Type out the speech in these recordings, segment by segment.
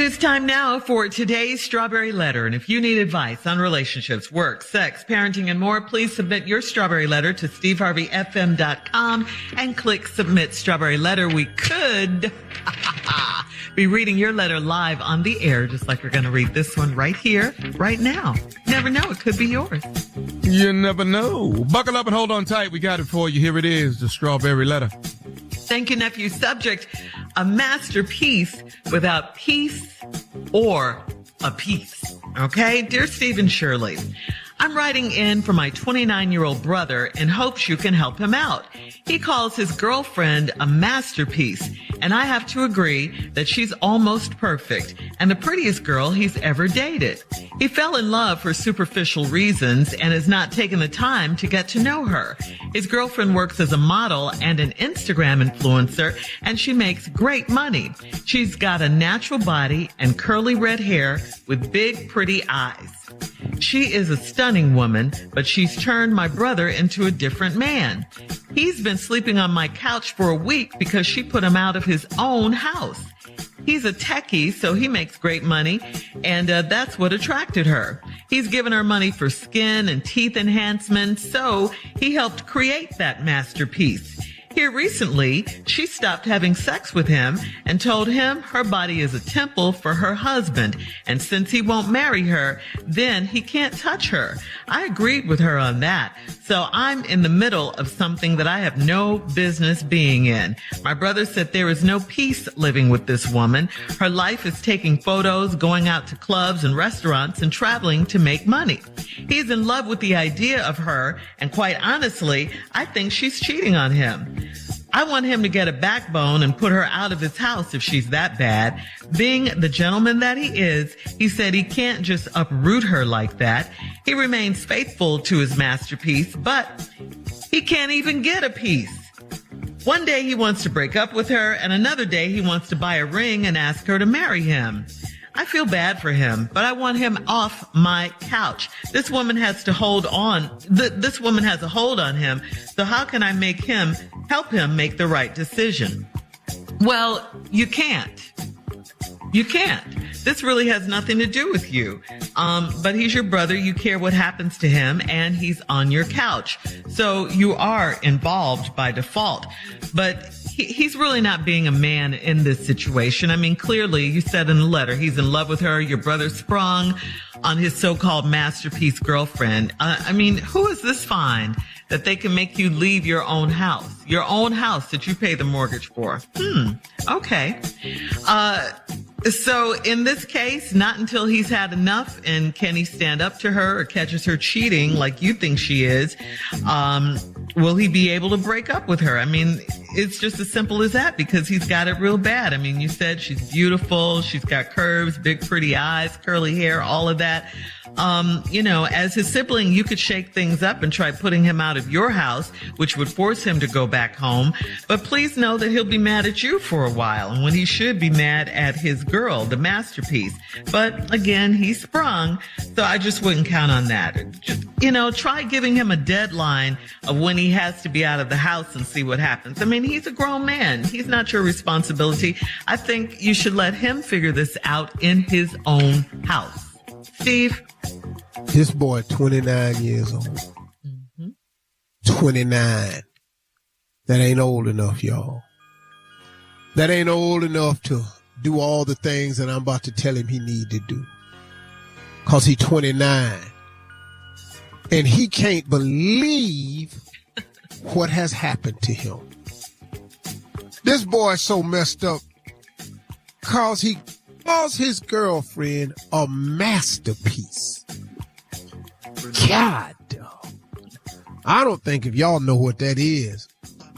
is time now for today's Strawberry Letter. And if you need advice on relationships, work, sex, parenting, and more, please submit your Strawberry Letter to steveharveyfm.com and click Submit Strawberry Letter. We could be reading your letter live on the air, just like we're going to read this one right here, right now. Never know, it could be yours. You never know. Buckle up and hold on tight. We got it for you. Here it is, the Strawberry Letter. Thank you, nephew. Subject, a masterpiece without peace or a piece. Okay? Dear Steve and Shirley, I'm writing in for my 29-year-old brother in hopes you can help him out. He calls his girlfriend a masterpiece, and I have to agree that she's almost perfect and the prettiest girl he's ever dated. He fell in love for superficial reasons and has not taken the time to get to know her. His girlfriend works as a model and an Instagram influencer, and she makes great money. She's got a natural body and curly red hair with big, pretty eyes. She is a stunning woman, but she's turned my brother into a different man. He's been sleeping on my couch for a week because she put him out of his own house. He's a techie, so he makes great money, and that's what attracted her. He's given her money for skin and teeth enhancements, so he helped create that masterpiece. Here recently, she stopped having sex with him and told him her body is a temple for her husband, and since he won't marry her, then he can't touch her. I agreed with her on that, so I'm in the middle of something that I have no business being in. My brother said there is no peace living with this woman. Her life is taking photos, going out to clubs and restaurants, and traveling to make money. He's in love with the idea of her, and quite honestly, I think she's cheating on him. I want him to get a backbone and put her out of his house if she's that bad. Being the gentleman that he is, he said he can't just uproot her like that. He remains faithful to his masterpiece, but he can't even get a piece. One day he wants to break up with her, and another day he wants to buy a ring and ask her to marry him. I feel bad for him, but I want him off my couch. This woman has to hold on. This woman has a hold on him. So how can I help him make the right decision? Well, you can't. You can't. This really has nothing to do with you. But he's your brother. You care what happens to him, and he's on your couch. So you are involved by default. But he's really not being a man in this situation. I mean, clearly, you said in the letter, he's in love with her. Your brother sprung on his so-called masterpiece girlfriend. I mean, who is this fine that they can make you leave your own house that you pay the mortgage for? Okay. So in this case, not until he's had enough and can he stand up to her or catches her cheating like you think she is, will he be able to break up with her? I mean, it's just as simple as that because he's got it real bad. I mean, you said she's beautiful. She's got curves, big, pretty eyes, curly hair, all of that. As his sibling, you could shake things up and try putting him out of your house, which would force him to go back home. But please know that he'll be mad at you for a while, and when he should be mad at his girl, the masterpiece. But again, he sprung, so I just wouldn't count on that. Just, try giving him a deadline of when he has to be out of the house and see what happens. I mean, he's a grown man. He's not your responsibility. I think you should let him figure this out in his own house. Steve? This boy, 29 years old. 29. That ain't old enough, y'all. That ain't old enough to do all the things that I'm about to tell him he need to do. 'Cause he's 29. And he can't believe what has happened to him. This boy is so messed up 'cause he calls his girlfriend a masterpiece. God, I don't think if y'all know what that is.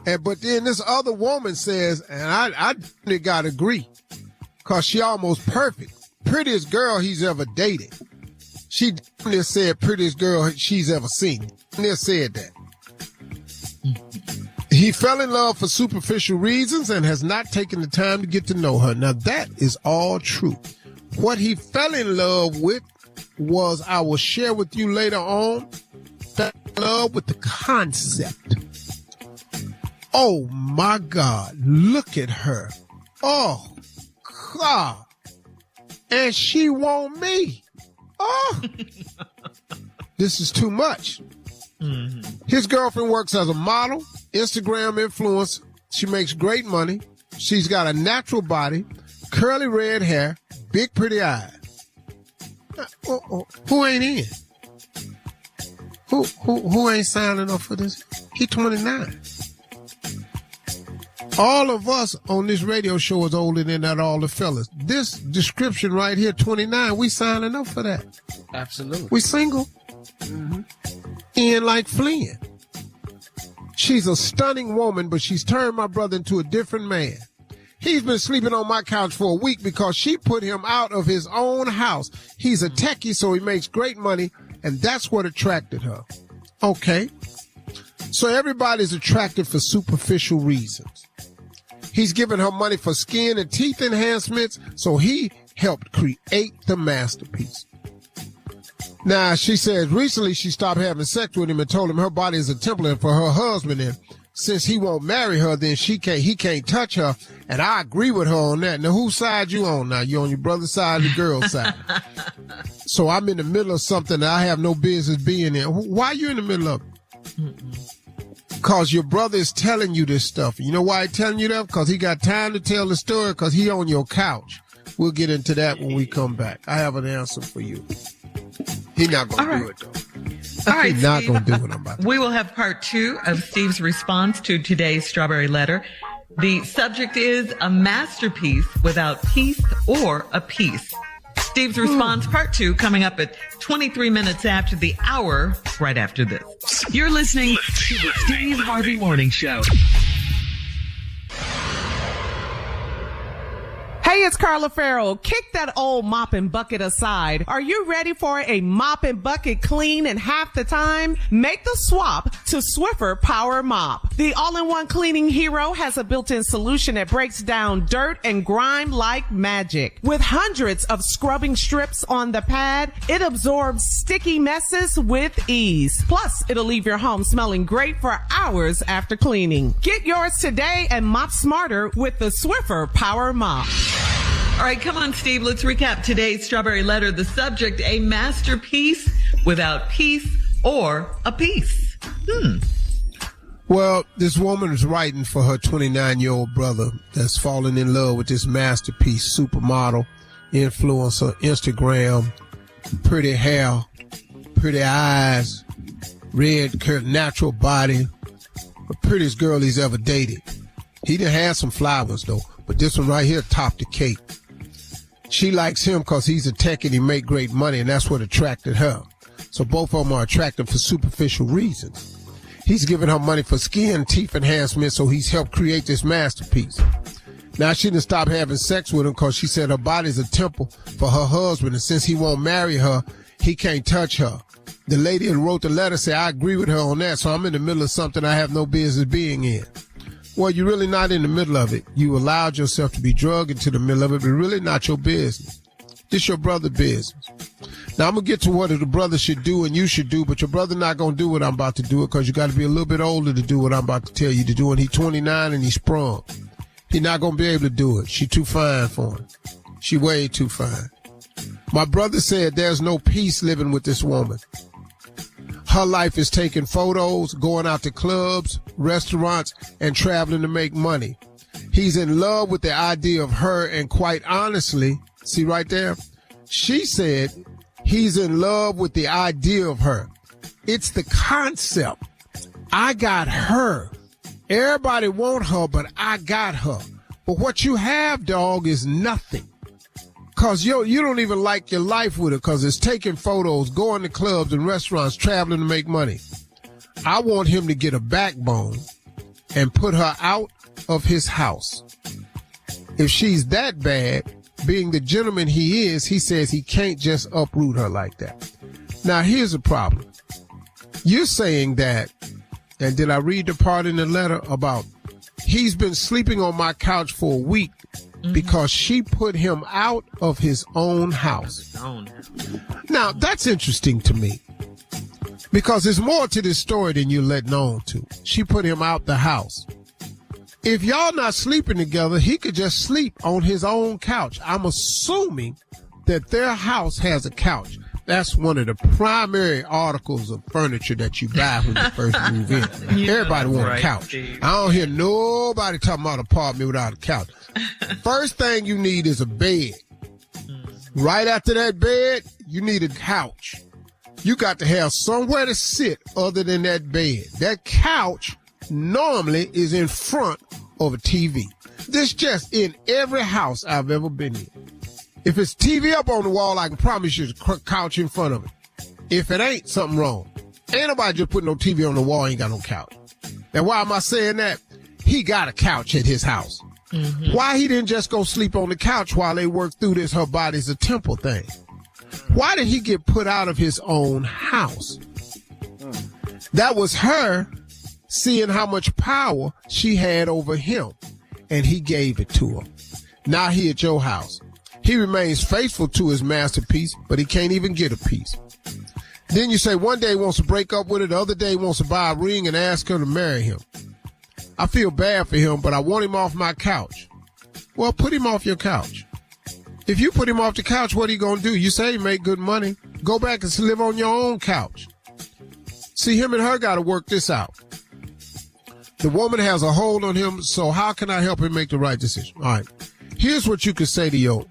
But then this other woman says, and I gotta agree, 'cause she almost perfect. Prettiest girl he's ever dated. She just said prettiest girl she's ever seen. Never said that. He fell in love for superficial reasons and has not taken the time to get to know her. Now, that is all true. What he fell in love with was, I will share with you later on, fell in love with the concept. Oh, my God. Look at her. Oh, God. and she want me. Oh, this is too much. Mm-hmm. His girlfriend works as a model, Instagram influencer. She makes great money. She's got a natural body, curly red hair, big pretty eyes. Who ain't in? Who ain't signing up for this? He 29. All of us on this radio show is older than that, all the fellas. This description right here, 29, we signing up for that. Absolutely. We single. Mm-hmm. In like Flynn. She's a stunning woman, but she's turned my brother into a different man. He's been sleeping on my couch for a week because she put him out of his own house. He's a techie, so he makes great money, and that's what attracted her. Okay. So everybody's attracted for superficial reasons. He's giving her money for skin and teeth enhancements, so he helped create the masterpiece. Now, she says recently she stopped having sex with him and told him her body is a temple and for her husband, and since he won't marry her, then he can't touch her, and I agree with her on that. Now, whose side you on now? You on your brother's side or the girl's side? So I'm in the middle of something that I have no business being in. Why are you in the middle of it? Because your brother is telling you this stuff. You know why he's telling you that? Because he got time to tell the story because he on your couch. We'll get into that when we come back. I have an answer for you. He's not going to do it, though. All right, He's not Steve, going to do what I'm about to do. We will have part 2 of Steve's response to today's Strawberry Letter. The subject is a masterpiece without peace or a piece. Steve's response, part 2, coming up at 23 minutes after the hour, right after this. You're listening to the Steve Harvey Morning Show. Hey, it's Carla Farrell. Kick that old mop and bucket aside. Are you ready for a mop and bucket clean in half the time? Make the swap to Swiffer Power Mop. The all-in-one cleaning hero has a built-in solution that breaks down dirt and grime like magic. With hundreds of scrubbing strips on the pad, it absorbs sticky messes with ease. Plus, it'll leave your home smelling great for hours after cleaning. Get yours today and mop smarter with the Swiffer Power Mop. All right, come on, Steve. Let's recap today's Strawberry Letter. The subject, a masterpiece without peace or a piece. Well, this woman is writing for her 29-year-old brother that's fallen in love with this masterpiece, supermodel, influencer, Instagram, pretty hair, pretty eyes, red, natural body, the prettiest girl he's ever dated. He done had some flowers, though, but this one right here topped the cake. She likes him because he's a tech and he make great money, and that's what attracted her. So both of them are attracted for superficial reasons. He's giving her money for skin, teeth enhancement, so he's helped create this masterpiece. Now, she didn't stop having sex with him because she said her body's a temple for her husband, and since he won't marry her, he can't touch her. The lady who wrote the letter said, I agree with her on that, so I'm in the middle of something I have no business being in. Well, you're really not in the middle of it. You allowed yourself to be drugged into the middle of it, but really not your business. This your brother's business. Now, I'm going to get to what the brother should do and you should do, but your brother not going to do what I'm about to do because you got to be a little bit older to do what I'm about to tell you to do, and he's 29 and he's sprung. He's not going to be able to do it. She too fine for him. She way too fine. My brother said there's no peace living with this woman. Her life is taking photos, going out to clubs, restaurants, and traveling to make money. He's in love with the idea of her, and quite honestly, see right there? She said he's in love with the idea of her. It's the concept. I got her. Everybody want her, but I got her. But what you have, dog, is nothing. Cause you don't even like your life with her cause it's taking photos, going to clubs and restaurants, traveling to make money. I want him to get a backbone and put her out of his house. If she's that bad, being the gentleman he is, he says he can't just uproot her like that. Now here's the problem. You're saying that, and did I read the part in the letter about he's been sleeping on my couch for a week because she put him out of his own house. Now, that's interesting to me because there's more to this story than you're letting on to. She put him out the house. If y'all not sleeping together, he could just sleep on his own couch. I'm assuming that their house has a couch. That's one of the primary articles of furniture that you buy when you first move in. Everybody wants a couch. Steve. I don't hear nobody talking about an apartment without a couch. First thing you need is a bed. Right after that bed, you need a couch. You got to have somewhere to sit other than that bed. That couch normally is in front of a TV. This just in every house I've ever been in. If it's TV up on the wall, I can promise you there's a couch in front of it. If it ain't, something wrong. Ain't nobody just put no TV on the wall, ain't got no couch. And why am I saying that? He got a couch at his house. Mm-hmm. Why he didn't just go sleep on the couch while they work through this her body's a temple thing? Why did he get put out of his own house? That was her seeing how much power she had over him, and he gave it to her. Now he at your house. He remains faithful to his masterpiece, but he can't even get a piece. Then you say one day he wants to break up with her, the other day he wants to buy a ring and ask her to marry him. I feel bad for him, but I want him off my couch. Well, put him off your couch. If you put him off the couch, what are you going to do? You say you make good money. Go back and live on your own couch. See, him and her got to work this out. The woman has a hold on him, so how can I help him make the right decision? All right. Here's what you can say to your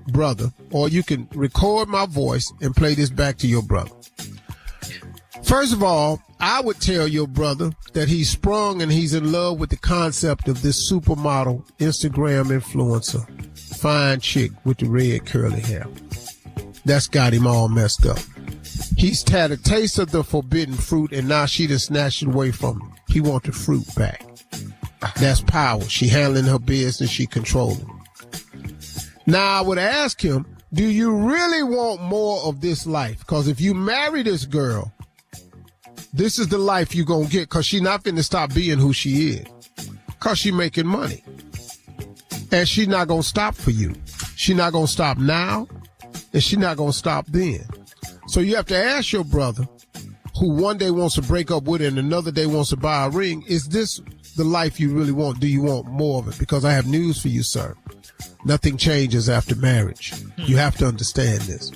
brother, or you can record my voice and play this back to your brother. First of all, I would tell your brother that he's sprung and he's in love with the concept of this supermodel, Instagram influencer, fine chick with the red curly hair. That's got him all messed up. He's had a taste of the forbidden fruit, and now she done snatched it away from him. He wants the fruit back. That's power. She handling her business. She controlling. Now, I would ask him, do you really want more of this life? Because if you marry this girl, this is the life you're going to get, because she's not going to stop being who she is, because she's making money. And she's not going to stop for you. She's not going to stop now, and she's not going to stop then. So you have to ask your brother, who one day wants to break up with her and another day wants to buy a ring, is this the life you really want? Do you want more of it? Because I have news for you, sir. Nothing changes after marriage. You have to understand this.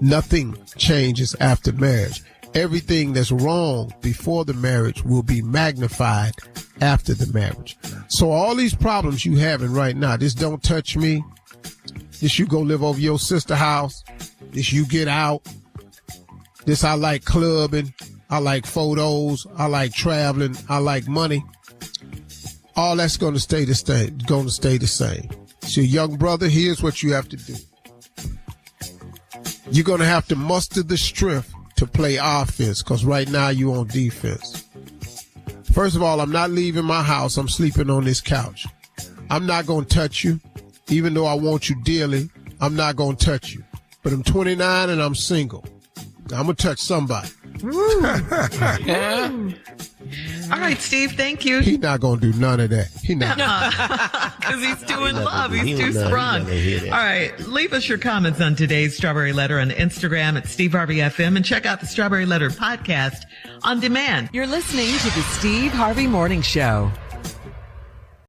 Nothing changes after marriage. Everything that's wrong before the marriage will be magnified after the marriage. So all these problems you having right now, this don't touch me, this you go live over your sister's house, this you get out, this I like clubbing, I like photos, I like traveling, I like money. All that's going to stay the same. So young brother, here's what you have to do. You're going to have to muster the strength to play offense, because right now you're on defense. First of all, I'm not leaving my house. I'm sleeping on this couch. I'm not going to touch you. Even though I want you dearly, I'm not going to touch you. But I'm 29 and I'm single. I'm going to touch somebody. All right, Steve, thank you. He's not going to do none of that. He not. Because he's too in love. He's too sprung. All right, leave us your comments on today's Strawberry Letter on Instagram at Steve Harvey FM, and check out the Strawberry Letter podcast on demand. You're listening to the Steve Harvey Morning Show.